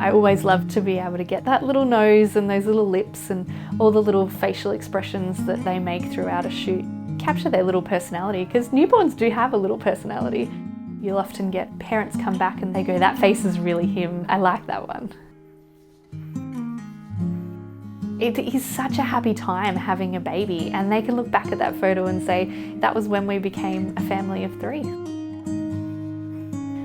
I always love to be able to get that little nose and those little lips and all the little facial expressions that they make throughout a shoot. Capture their little personality, because newborns do have a little personality. You'll often get parents come back and they go, "That face is really him. I like that one." It is such a happy time having a baby, and they can look back at that photo and say, that was when we became a family of 3.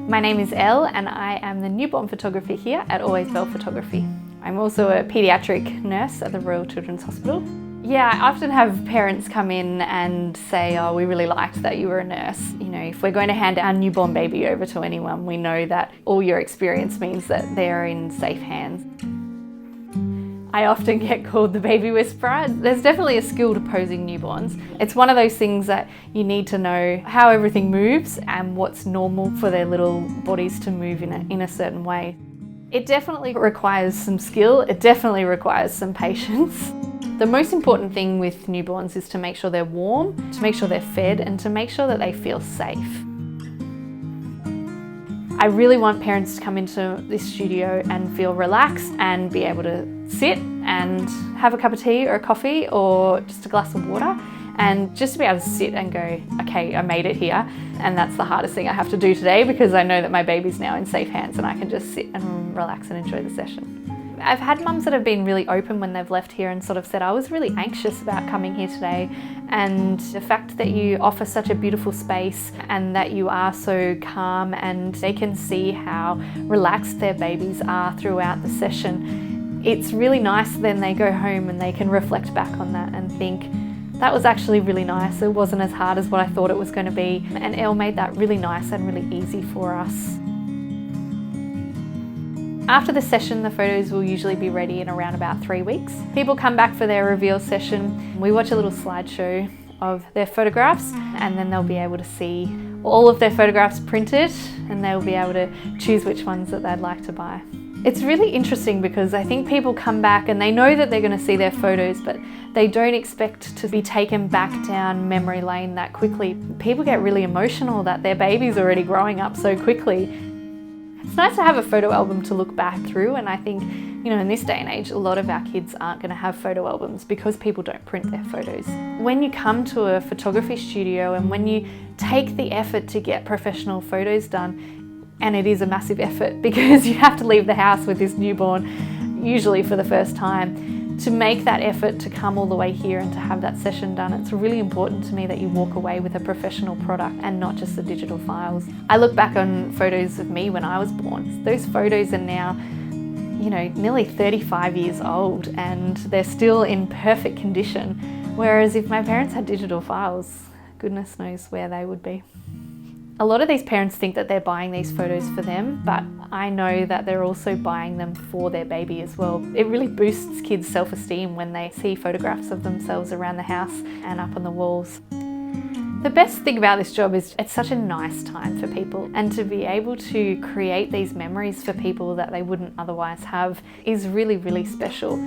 My name is Elle and I am the newborn photographer here at Always Belle Photography. I'm also a paediatric nurse at the Royal Children's Hospital. Yeah, I often have parents come in and say, "Oh, we really liked that you were a nurse. You know, if we're going to hand our newborn baby over to anyone, we know that all your experience means that they're in safe hands." I often get called the baby whisperer. There's definitely a skill to posing newborns. It's one of those things that you need to know how everything moves and what's normal for their little bodies to move in a certain way. It definitely requires some skill. It definitely requires some patience. The most important thing with newborns is to make sure they're warm, to make sure they're fed, and to make sure that they feel safe. I really want parents to come into this studio and feel relaxed and be able to sit and have a cup of tea or a coffee or just a glass of water, and just to be able to sit and go, "Okay, I made it here, and that's the hardest thing I have to do today because I know that my baby's now in safe hands and I can just sit and relax and enjoy the session." I've had mums that have been really open when they've left here and sort of said, "I was really anxious about coming here today, and the fact that you offer such a beautiful space and that you are so calm," and they can see how relaxed their babies are throughout the session. It's really nice. Then they go home and they can reflect back on that and think, "That was actually really nice. It wasn't as hard as what I thought it was going to be." And Elle made that really nice and really easy for us. After the session, the photos will usually be ready in around about 3 weeks. People come back for their reveal session. We watch a little slideshow of their photographs, and then they'll be able to see all of their photographs printed, and they'll be able to choose which ones that they'd like to buy. It's really interesting because I think people come back and they know that they're going to see their photos, but they don't expect to be taken back down memory lane that quickly. People get really emotional that their baby's already growing up so quickly. It's nice to have a photo album to look back through, and I think, you know, in this day and age, a lot of our kids aren't going to have photo albums because people don't print their photos. When you come to a photography studio and when you take the effort to get professional photos done, and it is a massive effort because you have to leave the house with this newborn, usually for the first time, to make that effort to come all the way here and to have that session done, it's really important to me that you walk away with a professional product and not just the digital files. I look back on photos of me when I was born. Those photos are now, you know, nearly 35 years old and they're still in perfect condition. Whereas if my parents had digital files, goodness knows where they would be. A lot of these parents think that they're buying these photos for them, but I know that they're also buying them for their baby as well. It really boosts kids' self-esteem when they see photographs of themselves around the house and up on the walls. The best thing about this job is it's such a nice time for people, and to be able to create these memories for people that they wouldn't otherwise have is really, really special.